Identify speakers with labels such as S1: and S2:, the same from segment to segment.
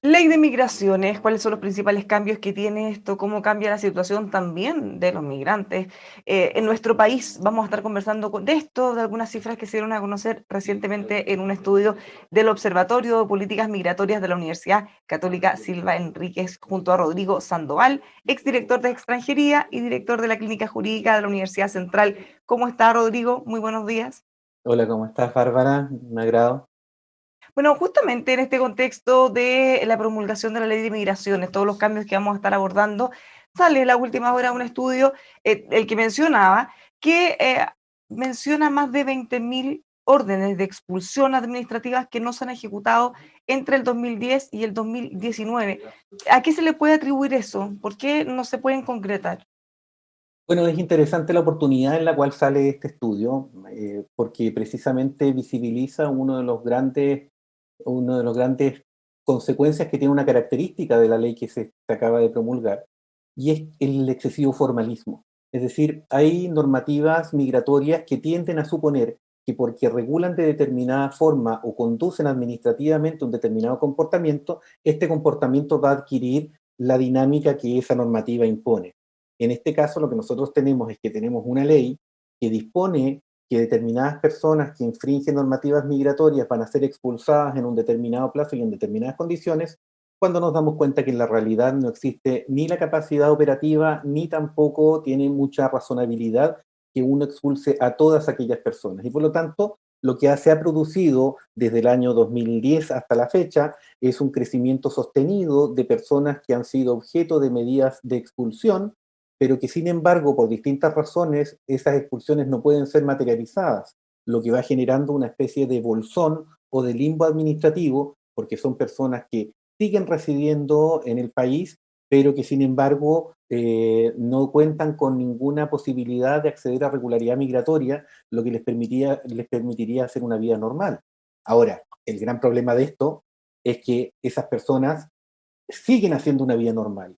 S1: Ley de migraciones, ¿cuáles son los principales cambios que tiene esto? ¿Cómo cambia la situación también de los migrantes en nuestro país? Vamos a estar conversando de esto, de algunas cifras que se dieron a conocer recientemente en un estudio del Observatorio de Políticas Migratorias de la Universidad Católica Silva Enríquez, junto a Rodrigo Sandoval, exdirector de Extranjería y director de la Clínica Jurídica de la Universidad Central. ¿Cómo está, Rodrigo? Muy buenos días.
S2: Hola, ¿cómo estás, Bárbara? Un agrado.
S1: Bueno, justamente en este contexto de la promulgación de la ley de migraciones, todos los cambios que vamos a estar abordando, sale en la última hora un estudio, el que mencionaba, que menciona más de 20.000 órdenes de expulsión administrativas que no se han ejecutado entre el 2010 y el 2019. ¿A qué se le puede atribuir eso? ¿Por qué no se pueden concretar?
S2: Bueno, es interesante la oportunidad en la cual sale este estudio, porque precisamente visibiliza uno de los grandes consecuencias que tiene una característica de la ley que se acaba de promulgar, y es el excesivo formalismo. Es decir, hay normativas migratorias que tienden a suponer que porque regulan de determinada forma o conducen administrativamente un determinado comportamiento, este comportamiento va a adquirir la dinámica que esa normativa impone. En este caso, lo que nosotros tenemos es que tenemos una ley que dispone que determinadas personas que infringen normativas migratorias van a ser expulsadas en un determinado plazo y en determinadas condiciones, cuando nos damos cuenta que en la realidad no existe ni la capacidad operativa, ni tampoco tiene mucha razonabilidad que uno expulse a todas aquellas personas. Y por lo tanto, lo que se ha producido desde el año 2010 hasta la fecha es un crecimiento sostenido de personas que han sido objeto de medidas de expulsión, pero que sin embargo, por distintas razones, esas expulsiones no pueden ser materializadas, lo que va generando una especie de bolsón o de limbo administrativo, porque son personas que siguen residiendo en el país, pero que sin embargo no cuentan con ninguna posibilidad de acceder a regularidad migratoria, lo que les permitiría hacer una vida normal. Ahora, el gran problema de esto es que esas personas siguen haciendo una vida normal,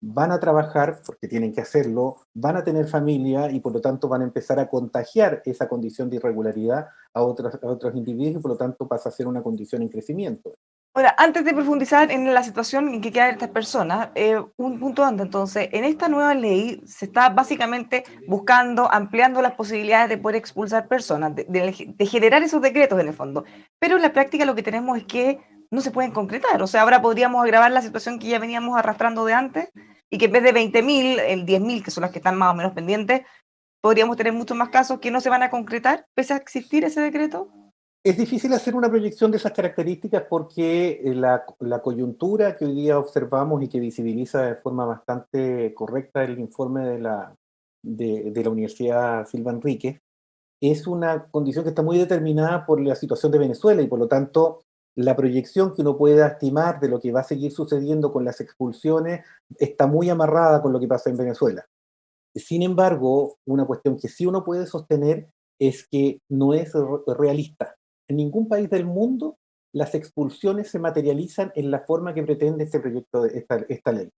S2: van a trabajar porque tienen que hacerlo, van a tener familia y por lo tanto van a empezar a contagiar esa condición de irregularidad a otros individuos y por lo tanto pasa a ser una condición en crecimiento.
S1: Ahora, antes de profundizar en la situación en que quedan estas personas, un punto antes, entonces, en esta nueva ley se está básicamente buscando, ampliando las posibilidades de poder expulsar personas, de generar esos decretos en el fondo. Pero en la práctica lo que tenemos es que no se pueden concretar. O sea, ahora podríamos agravar la situación que ya veníamos arrastrando de antes y que en vez de 20.000, el 10.000, que son las que están más o menos pendientes, podríamos tener muchos más casos que no se van a concretar pese a existir ese decreto.
S2: Es difícil hacer una proyección de esas características porque la coyuntura que hoy día observamos y que visibiliza de forma bastante correcta el informe de la Universidad Silva Enríquez es una condición que está muy determinada por la situación de Venezuela y por lo tanto la proyección que uno pueda estimar de lo que va a seguir sucediendo con las expulsiones está muy amarrada con lo que pasa en Venezuela. Sin embargo, una cuestión que sí uno puede sostener es que no es realista. En ningún país del mundo las expulsiones se materializan en la forma que pretende este proyecto, esta ley.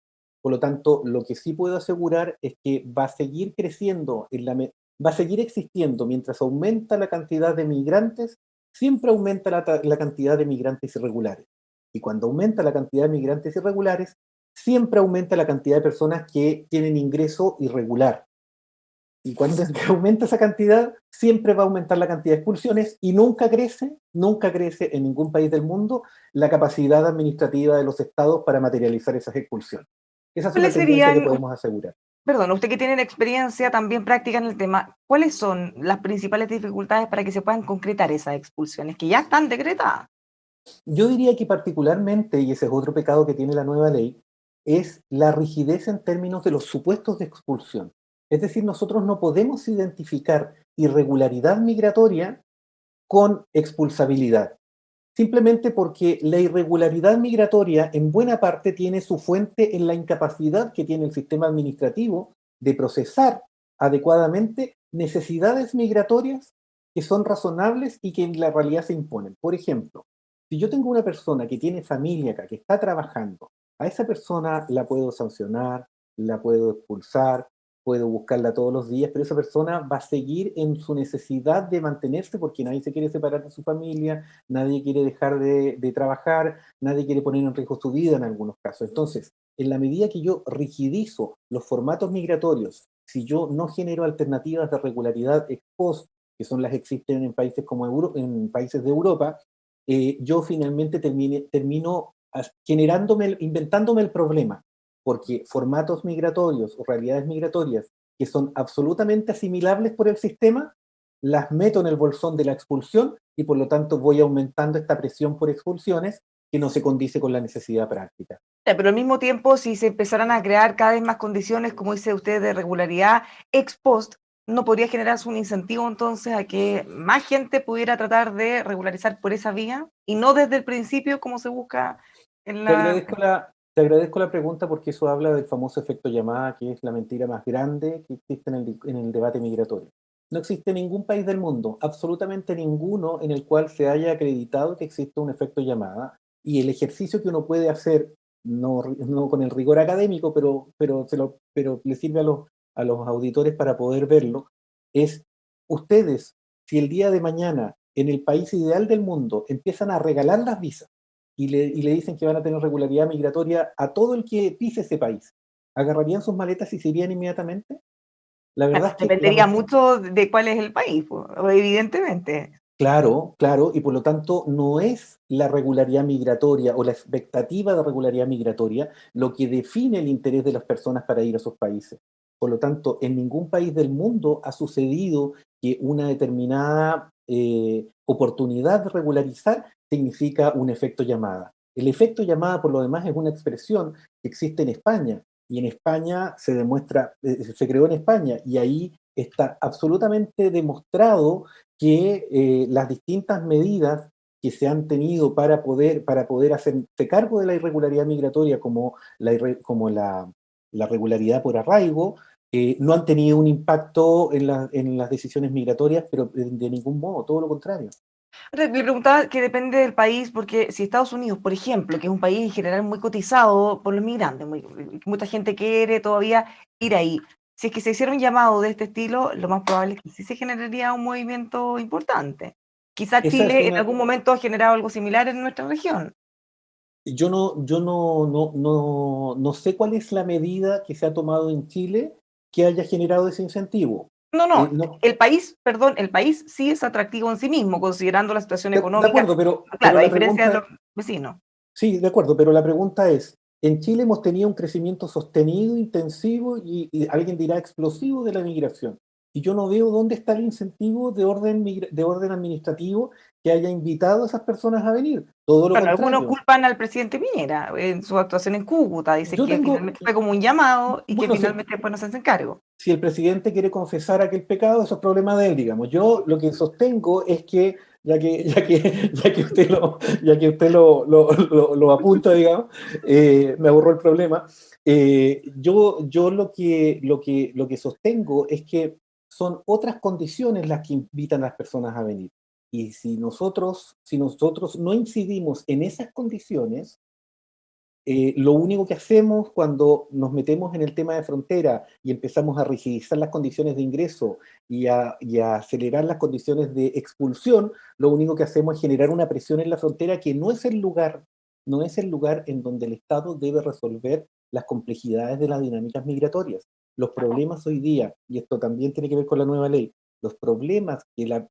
S2: Por lo tanto, lo que sí puedo asegurar es que va a seguir creciendo, va a seguir existiendo mientras aumenta la cantidad de migrantes, siempre aumenta la cantidad de migrantes irregulares. Y cuando aumenta la cantidad de migrantes irregulares, siempre aumenta la cantidad de personas que tienen ingreso irregular. Y cuando aumenta esa cantidad, siempre va a aumentar la cantidad de expulsiones y nunca crece en ningún país del mundo la capacidad administrativa de los estados para materializar esas expulsiones. Esa es una
S1: ¿Cuáles
S2: tendencia que
S1: serían,
S2: podemos asegurar.
S1: perdón, usted que tiene experiencia también práctica en el tema, cuáles son las principales dificultades para que se puedan concretar esas expulsiones que ya están decretadas?
S2: Yo diría que particularmente, y ese es otro pecado que tiene la nueva ley, es la rigidez en términos de los supuestos de expulsión. Es decir, nosotros no podemos identificar irregularidad migratoria con expulsabilidad, simplemente porque la irregularidad migratoria en buena parte tiene su fuente en la incapacidad que tiene el sistema administrativo de procesar adecuadamente necesidades migratorias que son razonables y que en la realidad se imponen. Por ejemplo, si yo tengo una persona que tiene familia acá, que está trabajando, a esa persona la puedo sancionar, la puedo expulsar, puedo buscarla todos los días, pero esa persona va a seguir en su necesidad de mantenerse porque nadie se quiere separar de su familia, nadie quiere dejar de trabajar, nadie quiere poner en riesgo su vida en algunos casos. Entonces, en la medida que yo rigidizo los formatos migratorios, si yo no genero alternativas de regularidad ex post, que son las que existen en países como en países de Europa, yo finalmente termino generándome, inventándome el problema, porque formatos migratorios o realidades migratorias que son absolutamente asimilables por el sistema, las meto en el bolsón de la expulsión y por lo tanto voy aumentando esta presión por expulsiones que no se condice con la necesidad práctica.
S1: Pero al mismo tiempo, si se empezaran a crear cada vez más condiciones, como dice usted, de regularidad ex post, ¿no podría generarse un incentivo entonces a que más gente pudiera tratar de regularizar por esa vía y no desde el principio como se busca en
S2: Te
S1: la...
S2: agradezco la, te agradezco la pregunta porque eso habla del famoso efecto llamada, que es la mentira más grande que existe en el debate migratorio. No existe ningún país del mundo, absolutamente ninguno, en el cual se haya acreditado que existe un efecto llamada. Y el ejercicio que uno puede hacer, no con el rigor académico, pero le sirve a los auditores para poder verlo, es ustedes, si el día de mañana en el país ideal del mundo empiezan a regalar las visas, y le dicen que van a tener regularidad migratoria a todo el que pise ese país, ¿agarrarían sus maletas y se irían inmediatamente? La verdad
S1: Bueno,
S2: es que
S1: dependería mucho de cuál es el país, pues, evidentemente.
S2: claro, claro, y por lo tanto no es la regularidad migratoria o la expectativa de regularidad migratoria lo que define el interés de las personas para ir a sus países. Por lo tanto, en ningún país del mundo ha sucedido que una determinada oportunidad de regularizar significa un efecto llamada. El efecto llamada, por lo demás, es una expresión que existe en España y en España se demuestra, se creó en España y ahí está absolutamente demostrado que las distintas medidas que se han tenido para poder hacerse cargo de la irregularidad migratoria como la regularidad por arraigo, no han tenido un impacto en las decisiones migratorias, pero de ningún modo, todo lo contrario.
S1: Le preguntaba que depende del país, porque si Estados Unidos, por ejemplo, que es un país en general muy cotizado por los migrantes, mucha gente quiere todavía ir ahí. Si es que se hiciera un llamado de este estilo, lo más probable es que sí se generaría un movimiento importante. Quizá
S2: Esa es
S1: Chile en
S2: una,
S1: algún momento ha generado algo similar en nuestra región.
S2: yo no sé cuál es la medida que se ha tomado en Chile que haya generado ese incentivo.
S1: No, no,
S2: No,
S1: el país, perdón, el país sí es atractivo en sí mismo, considerando la situación
S2: de
S1: económica,
S2: acuerdo, pero
S1: claro, a
S2: la
S1: diferencia de los
S2: pregunta,
S1: vecinos.
S2: sí, de acuerdo, pero la pregunta es, en Chile hemos tenido un crecimiento sostenido, intensivo y alguien dirá explosivo de la migración. Y yo no veo dónde está el incentivo de orden administrativo que haya invitado a esas personas a venir. Todo lo
S1: Bueno, algunos
S2: contrario.
S1: culpan al presidente Piñera en su actuación en Cúcuta, dicen
S2: Yo
S1: que
S2: tengo,
S1: finalmente fue como un llamado y que
S2: bueno,
S1: finalmente después no se hacen cargo.
S2: si el presidente quiere confesar aquel pecado, eso es problema de él, digamos. Yo lo que sostengo es que, ya que usted lo apunta, digamos, me ahorró el problema. Yo lo que sostengo es que son otras condiciones las que invitan a las personas a venir. Y si nosotros no incidimos en esas condiciones, lo único que hacemos cuando nos metemos en el tema de frontera y empezamos a rigidizar las condiciones de ingreso y a acelerar las condiciones de expulsión, lo único que hacemos es generar una presión en la frontera que no es el lugar en donde el Estado debe resolver las complejidades de las dinámicas migratorias. Los problemas hoy día, y esto también tiene que ver con la nueva ley, los problemas que la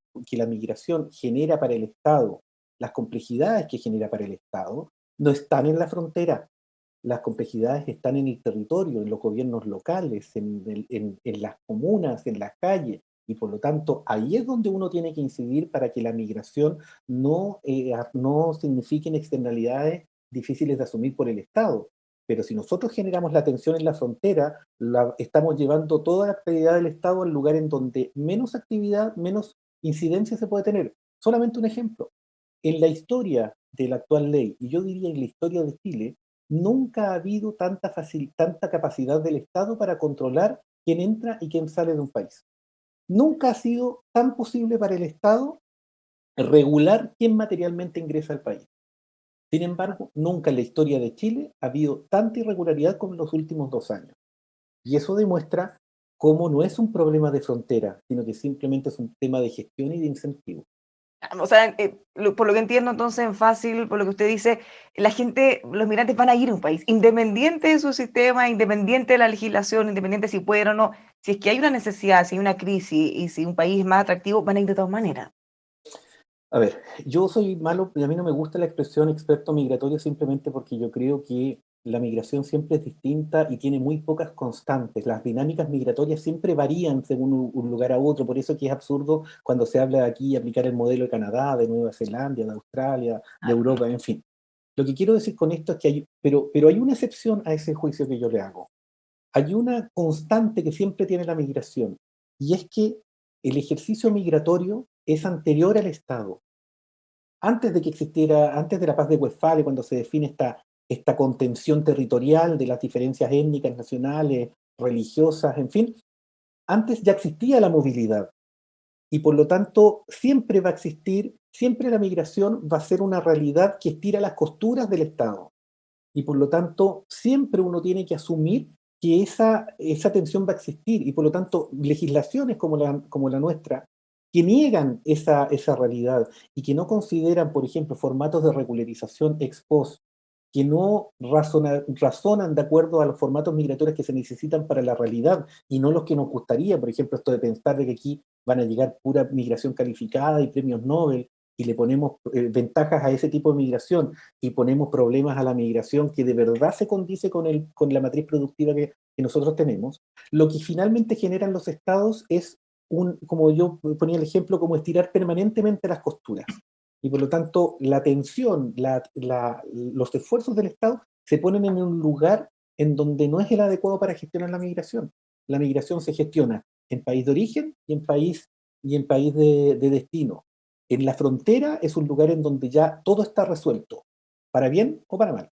S2: migración genera para el Estado, las complejidades que genera para el Estado, no están en la frontera. Las complejidades están en el territorio, en los gobiernos locales, en las comunas, en las calles. Y por lo tanto, ahí es donde uno tiene que incidir para que la migración no signifiquen externalidades difíciles de asumir por el Estado. Pero si nosotros generamos la tensión en la frontera, estamos llevando toda la actividad del Estado al lugar en donde menos actividad, menos incidencia se puede tener. Solamente un ejemplo. En la historia de la actual ley, y yo diría en la historia de Chile, nunca ha habido tanta capacidad del Estado para controlar quién entra y quién sale de un país. Nunca ha sido tan posible para el Estado regular quién materialmente ingresa al país. Sin embargo, nunca en la historia de Chile ha habido tanta irregularidad como en los últimos 2 años. Y eso demuestra cómo no es un problema de frontera, sino que simplemente es un tema de gestión y de incentivo.
S1: O sea, por lo que entiendo entonces en fácil, por lo que usted dice, la gente, los migrantes van a ir a un país, independiente de su sistema, independiente de la legislación, independiente si pueden o no, si es que hay una necesidad, si hay una crisis y si un país es más atractivo, van a ir de todas maneras.
S2: A ver, yo soy malo y a mí no me gusta la expresión experto migratorio simplemente porque yo creo que la migración siempre es distinta y tiene muy pocas constantes. Las dinámicas migratorias siempre varían según un lugar a otro, por eso que es absurdo cuando se habla aquí aplicar el modelo de Canadá, de Nueva Zelanda, de Australia, de Europa, en fin. Lo que quiero decir con esto es que pero hay una excepción a ese juicio que yo le hago. Hay una constante que siempre tiene la migración, y es que el ejercicio migratorio es anterior al Estado. Antes de que existiera, antes de la paz de Westfalia, cuando se define esta contención territorial de las diferencias étnicas, nacionales, religiosas, en fin, antes ya existía la movilidad y por lo tanto siempre va a existir, siempre la migración va a ser una realidad que estira las costuras del Estado y por lo tanto siempre uno tiene que asumir que esa tensión va a existir y por lo tanto legislaciones como la nuestra que niegan esa realidad y que no consideran, por ejemplo, formatos de regularización ex post, que no razonan de acuerdo a los formatos migratorios que se necesitan para la realidad y no los que nos gustaría, por ejemplo, esto de pensar de que aquí van a llegar pura migración calificada y premios Nobel y le ponemos ventajas a ese tipo de migración y ponemos problemas a la migración que de verdad se condice con la matriz productiva que nosotros tenemos, lo que finalmente generan los estados es como yo ponía el ejemplo, como estirar permanentemente las costuras. Y por lo tanto, la tensión, los esfuerzos del Estado se ponen en un lugar en donde no es el adecuado para gestionar la migración. La migración se gestiona en país de origen y en país de destino. En la frontera es un lugar en donde ya todo está resuelto, para bien o para mal.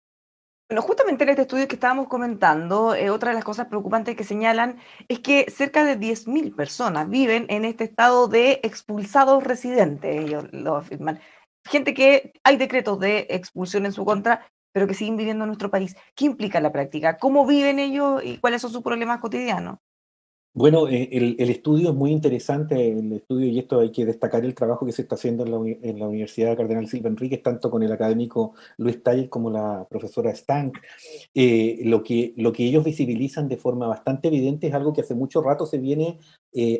S1: Bueno, justamente en este estudio que estábamos comentando, otra de las cosas preocupantes que señalan es que cerca de 10.000 personas viven en este estado de expulsados residentes, ellos lo afirman. Gente que hay decretos de expulsión en su contra, pero que siguen viviendo en nuestro país. ¿Qué implica la práctica? ¿Cómo viven ellos y cuáles son sus problemas cotidianos?
S2: Bueno, el estudio es muy interesante, el estudio, y esto hay que destacar el trabajo que se está haciendo en la Universidad Cardenal Silva Enríquez, tanto con el académico Luis Taller como la profesora Stank. Lo que ellos visibilizan de forma bastante evidente es algo que hace mucho rato se viene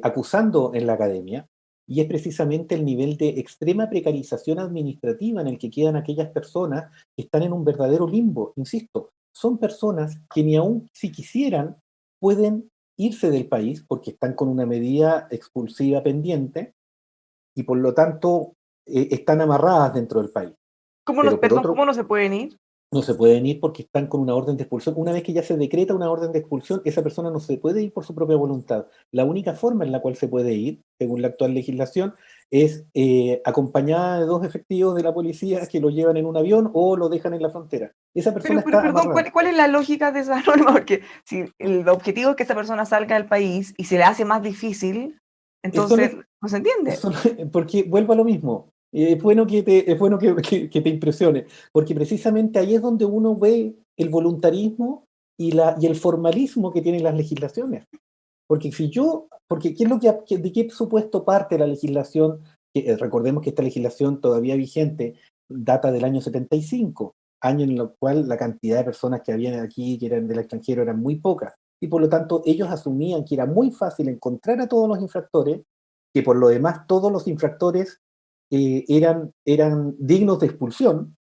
S2: acusando en la academia, y es precisamente el nivel de extrema precarización administrativa en el que quedan aquellas personas que están en un verdadero limbo. Insisto, son personas que ni aun si quisieran pueden irse del país porque están con una medida expulsiva pendiente y por lo tanto están amarradas dentro del país.
S1: ¿Cómo no,
S2: Pero por
S1: perdón, cómo
S2: otro,
S1: no se pueden ir?
S2: no se pueden ir porque están con una orden de expulsión. Una vez que ya se decreta una orden de expulsión, esa persona no se puede ir por su propia voluntad. La única forma en la cual se puede ir, según la actual legislación, es acompañada de dos efectivos de la policía que lo llevan en un avión o lo dejan en la frontera. Esa persona
S1: Pero
S2: está
S1: perdón,
S2: amarrada.
S1: ¿cuál es la lógica de esa norma? Porque si el objetivo es que esa persona salga del país y se le hace más difícil,
S2: Eso
S1: entonces no se entiende.
S2: Porque vuelvo a lo mismo. Es bueno que te impresione, porque precisamente ahí es donde uno ve el voluntarismo y el formalismo que tienen las legislaciones. Porque ¿qué es de qué supuesto parte la legislación? Recordemos que esta legislación todavía vigente data del año 75, año en el cual la cantidad de personas que habían aquí, que eran del extranjero, eran muy pocas. Y por lo tanto, ellos asumían que era muy fácil encontrar a todos los infractores, que por lo demás todos los infractores eran dignos de expulsión,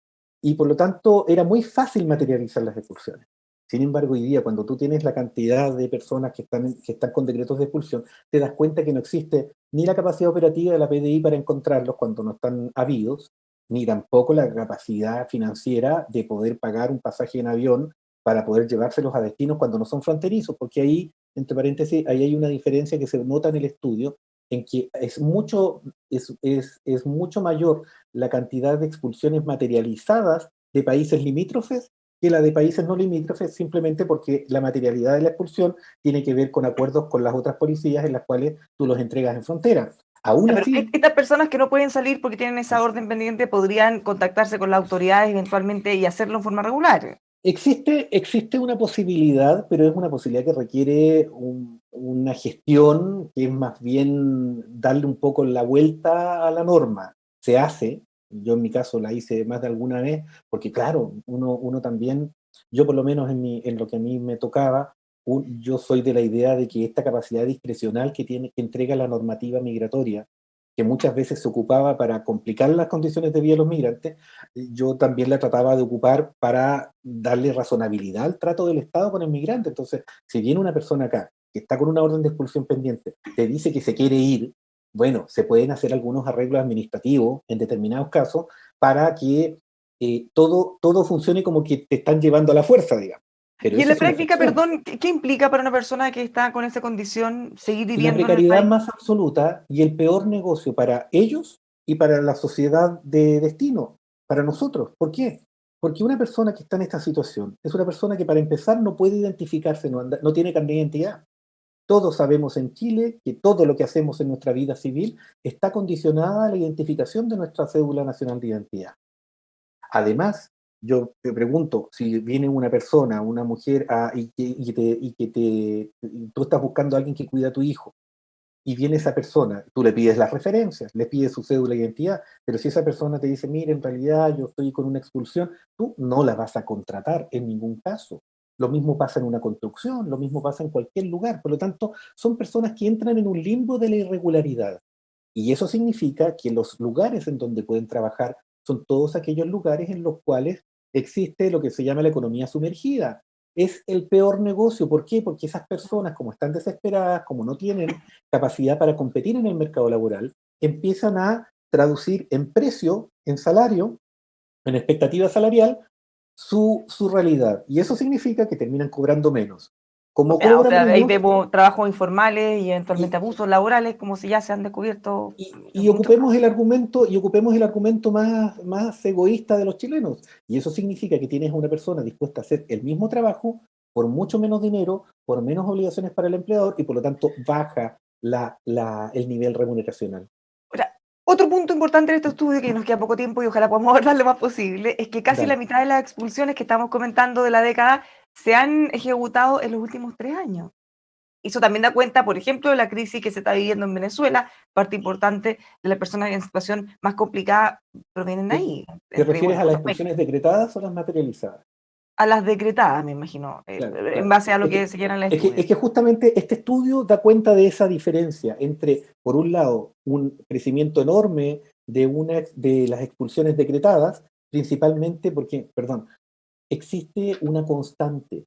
S2: y por lo tanto era muy fácil materializar las expulsiones. Sin embargo, hoy día, cuando tú tienes la cantidad de personas que están con decretos de expulsión, te das cuenta que no existe ni la capacidad operativa de la PDI para encontrarlos cuando no están habidos, ni tampoco la capacidad financiera de poder pagar un pasaje en avión para poder llevárselos a destinos cuando no son fronterizos, porque ahí, entre paréntesis, ahí hay una diferencia que se nota en el estudio, en que es mucho mayor la cantidad de expulsiones materializadas de países limítrofes que la de países no limítrofes, simplemente porque la materialidad de la expulsión tiene que ver con acuerdos con las otras policías en las cuales tú los entregas en frontera. Aún
S1: Ya, pero
S2: así,
S1: estas personas que no pueden salir porque tienen esa orden pendiente podrían contactarse con las autoridades eventualmente y hacerlo en forma regular.
S2: Existe una posibilidad, pero es una posibilidad que requiere una gestión que es más bien darle un poco la vuelta a la norma. Se hace, yo en mi caso la hice más de alguna vez, porque claro, uno también, yo por lo menos en lo que a mí me tocaba, yo soy de la idea de que esta capacidad discrecional que entrega la normativa migratoria, que muchas veces se ocupaba para complicar las condiciones de vida de los migrantes, yo también la trataba de ocupar para darle razonabilidad al trato del Estado con el migrante. Entonces, si viene una persona acá que está con una orden de expulsión pendiente, te dice que se quiere ir, bueno, se pueden hacer algunos arreglos administrativos en determinados casos para que todo funcione como que te están llevando a la fuerza, digamos. Pero
S1: Y en
S2: eso
S1: la
S2: es una
S1: práctica,
S2: excepción.
S1: perdón, ¿qué implica para una persona que está con esa condición seguir
S2: La
S1: viviendo en el
S2: precariedad
S1: país?
S2: más absoluta y el peor negocio para ellos y para la sociedad de destino, para nosotros. ¿Por qué? Porque una persona que está en esta situación es una persona que para empezar no puede identificarse, no tiene carnet de identidad. Todos sabemos en Chile que todo lo que hacemos en nuestra vida civil está condicionada a la identificación de nuestra cédula nacional de identidad. Además, yo te pregunto, si viene una persona, una mujer, y tú estás buscando a alguien que cuida a tu hijo, y viene esa persona, tú le pides las referencias, le pides su cédula de identidad, pero si esa persona te dice, mire, en realidad yo estoy con una expulsión, tú no la vas a contratar en ningún caso. Lo mismo pasa en una construcción, lo mismo pasa en cualquier lugar. Por lo tanto, son personas que entran en un limbo de la irregularidad. Y eso significa que los lugares en donde pueden trabajar son todos aquellos lugares en los cuales existe lo que se llama la economía sumergida. Es el peor negocio. ¿Por qué? Porque esas personas, como están desesperadas, como no tienen capacidad para competir en el mercado laboral, empiezan a traducir en precio, en salario, en expectativa salarial, su realidad. Y eso significa que terminan cobrando menos. Como
S1: Ya, o
S2: cobran
S1: sea, ahí
S2: menos,
S1: vemos trabajos informales y eventualmente
S2: y,
S1: abusos laborales, como si ya se han descubierto
S2: y
S1: en muchos casos.
S2: ocupemos el argumento más egoísta de los chilenos. Y eso significa que tienes a una persona dispuesta a hacer el mismo trabajo por mucho menos dinero, por menos obligaciones para el empleador y por lo tanto baja el nivel remuneracional.
S1: Ahora, otro punto importante de este estudio, que nos queda poco tiempo y ojalá podamos abordar lo más posible, es que casi la
S2: Dale.
S1: mitad de las expulsiones que estamos comentando de la década se han ejecutado en los últimos 3 años. Eso también da cuenta, por ejemplo, de la crisis que se está viviendo en Venezuela. Parte importante de las personas en situación más complicada provienen
S2: ¿Te,
S1: ahí,
S2: te
S1: entre
S2: refieres
S1: bueno,
S2: a las
S1: otros países.
S2: expulsiones decretadas o las materializadas?
S1: A las decretadas, me imagino,
S2: Claro,
S1: en
S2: claro.
S1: base a lo que señala el estudio.
S2: Es que justamente este estudio da cuenta de esa diferencia entre, por un lado, un crecimiento enorme de las expulsiones decretadas, principalmente porque, perdón, existe una constante.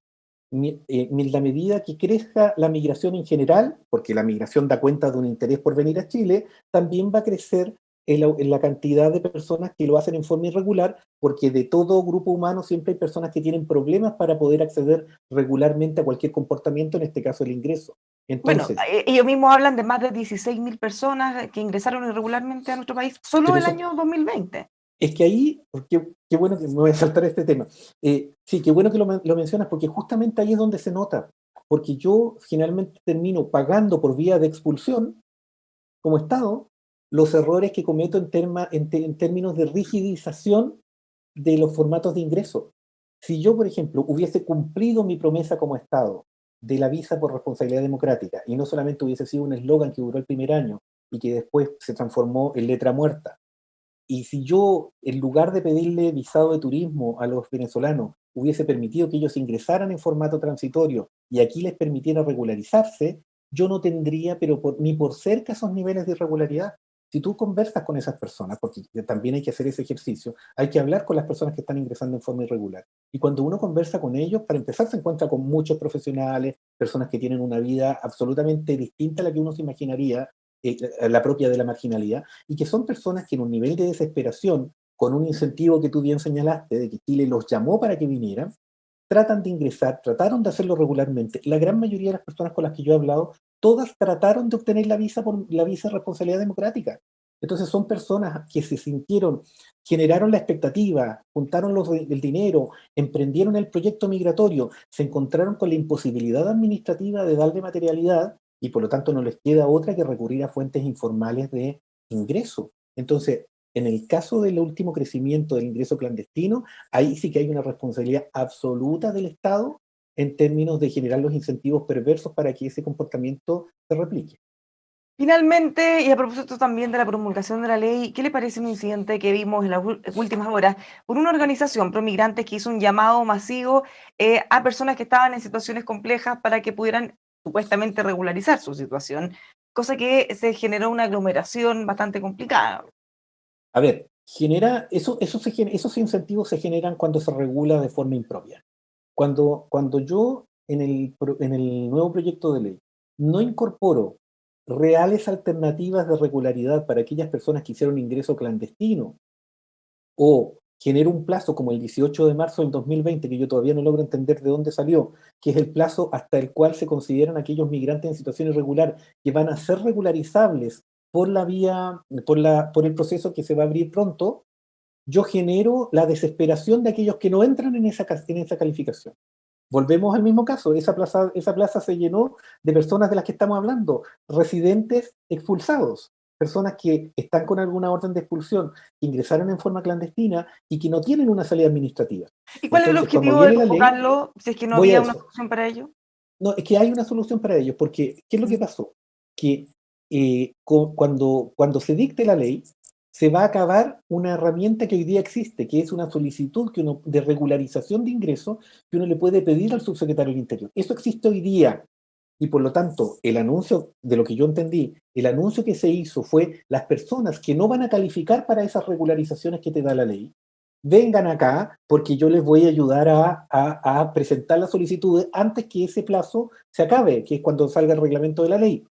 S2: En la medida que crezca la migración en general, porque la migración da cuenta de un interés por venir a Chile, también va a crecer en la cantidad de personas que lo hacen en forma irregular, porque de todo grupo humano siempre hay personas que tienen problemas para poder acceder regularmente a cualquier comportamiento, en este caso el ingreso.
S1: Bueno,
S2: Entonces,
S1: ellos mismos hablan de más de 16.000 personas que ingresaron irregularmente a nuestro país solo
S2: pero
S1: el
S2: eso,
S1: año 2020.
S2: es que ahí, qué bueno que me voy a saltar este tema. Sí, qué bueno que lo mencionas, porque justamente ahí es donde se nota, porque yo generalmente termino pagando por vía de expulsión como Estado los errores que cometo en términos de rigidización de los formatos de ingreso. Si yo, por ejemplo, hubiese cumplido mi promesa como Estado de la visa por responsabilidad democrática y no solamente hubiese sido un eslogan que duró el primer año y que después se transformó en letra muerta, y si yo, en lugar de pedirle visado de turismo a los venezolanos, hubiese permitido que ellos ingresaran en formato transitorio y aquí les permitiera regularizarse, yo no tendría, pero ni por cerca esos niveles de irregularidad. Si tú conversas con esas personas, porque también hay que hacer ese ejercicio, hay que hablar con las personas que están ingresando en forma irregular. Y cuando uno conversa con ellos, para empezar se encuentra con muchos profesionales, personas que tienen una vida absolutamente distinta a la que uno se imaginaría, la propia de la marginalidad, y que son personas que en un nivel de desesperación, con un incentivo que tú bien señalaste, de que Chile los llamó para que vinieran, tratan de ingresar, trataron de hacerlo regularmente. La gran mayoría de las personas con las que yo he hablado, todas trataron de obtener la visa por la visa de responsabilidad democrática. Entonces son personas que se sintieron, generaron la expectativa, juntaron el dinero, emprendieron el proyecto migratorio, se encontraron con la imposibilidad administrativa de darle materialidad y por lo tanto no les queda otra que recurrir a fuentes informales de ingreso. Entonces, En el caso del último crecimiento del ingreso clandestino, ahí sí que hay una responsabilidad absoluta del Estado en términos de generar los incentivos perversos para que ese comportamiento se replique.
S1: Finalmente, y a propósito también de la promulgación de la ley, ¿qué le parece un incidente que vimos en las últimas horas por una organización pro migrantes que hizo un llamado masivo a personas que estaban en situaciones complejas para que pudieran supuestamente regularizar su situación, cosa que se generó una aglomeración bastante complicada?
S2: A ver, esos incentivos se generan cuando se regula de forma impropia. Cuando yo en el nuevo proyecto de ley no incorporo reales alternativas de regularidad para aquellas personas que hicieron ingreso clandestino o genero un plazo como el 18 de marzo del 2020, que yo todavía no logro entender de dónde salió, que es el plazo hasta el cual se consideran aquellos migrantes en situación irregular que van a ser regularizables por la vía, por el proceso que se va a abrir pronto, yo genero la desesperación de aquellos que no entran en esa calificación. Volvemos al mismo caso, esa plaza se llenó de personas de las que estamos hablando, residentes expulsados, personas que están con alguna orden de expulsión, que ingresaron en forma clandestina y que no tienen una salida administrativa.
S1: ¿Y cuál es el
S2: Entonces, cuando
S1: objetivo de
S2: viene la ley,
S1: convocarlo si es que no
S2: voy a
S1: había una
S2: eso.
S1: solución para ello?
S2: No, es que hay una solución para ellos, porque ¿qué es lo que pasó? Que cuando se dicte la ley, se va a acabar una herramienta que hoy día existe, que es una solicitud de regularización de ingresos que uno le puede pedir al subsecretario del Interior. Eso existe hoy día. Y por lo tanto, el anuncio, de lo que yo entendí, el anuncio que se hizo fue las personas que no van a calificar para esas regularizaciones que te da la ley, vengan acá porque yo les voy a ayudar a presentar las solicitudes antes que ese plazo se acabe, que es cuando salga el reglamento de la ley.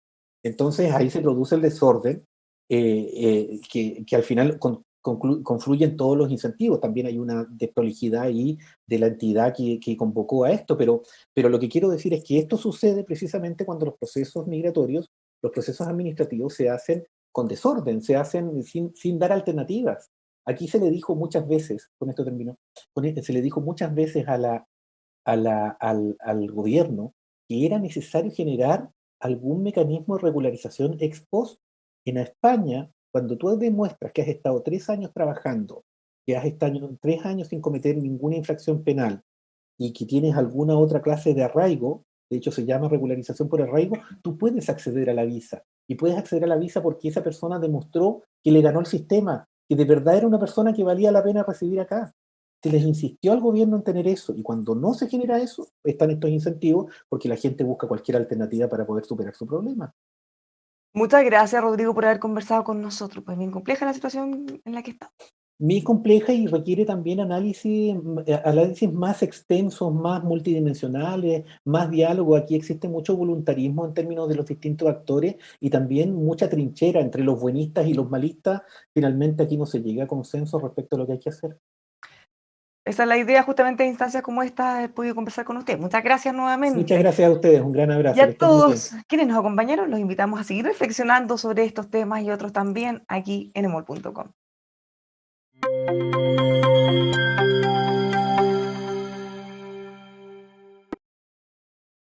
S2: Entonces ahí se produce el desorden que al final confluyen todos los incentivos. También hay una desprolijidad ahí de la entidad que convocó a esto, pero lo que quiero decir es que esto sucede precisamente cuando los procesos migratorios, los procesos administrativos se hacen con desorden, se hacen sin dar alternativas. Aquí se le dijo muchas veces, con esto termino, se le dijo muchas veces al gobierno que era necesario generar algún mecanismo de regularización ex post. En España, cuando tú demuestras que has estado 3 años trabajando, que has estado 3 años sin cometer ninguna infracción penal y que tienes alguna otra clase de arraigo, de hecho se llama regularización por arraigo, tú puedes acceder a la visa. Y puedes acceder a la visa porque esa persona demostró que le ganó el sistema, que de verdad era una persona que valía la pena recibir acá. Se les insistió al gobierno en tener eso, y cuando no se genera eso, están estos incentivos porque la gente busca cualquier alternativa para poder superar su problema.
S1: Muchas gracias, Rodrigo, por haber conversado con nosotros. Pues bien compleja la situación en la que estamos.
S2: Muy compleja y requiere también análisis más extensos, más multidimensionales, más diálogo. Aquí existe mucho voluntarismo en términos de los distintos actores y también mucha trinchera entre los buenistas y los malistas. Finalmente aquí no se llega a consenso respecto a lo que hay que hacer.
S1: Esa es la idea justamente de instancias como esta, he podido conversar con usted. Muchas gracias
S2: Muchas
S1: nuevamente.
S2: gracias a ustedes, un gran
S1: Y
S2: abrazo, que
S1: a
S2: estén muy bien.
S1: todos quienes nos acompañaron, los invitamos a seguir reflexionando sobre estos temas y otros también aquí en emol.com.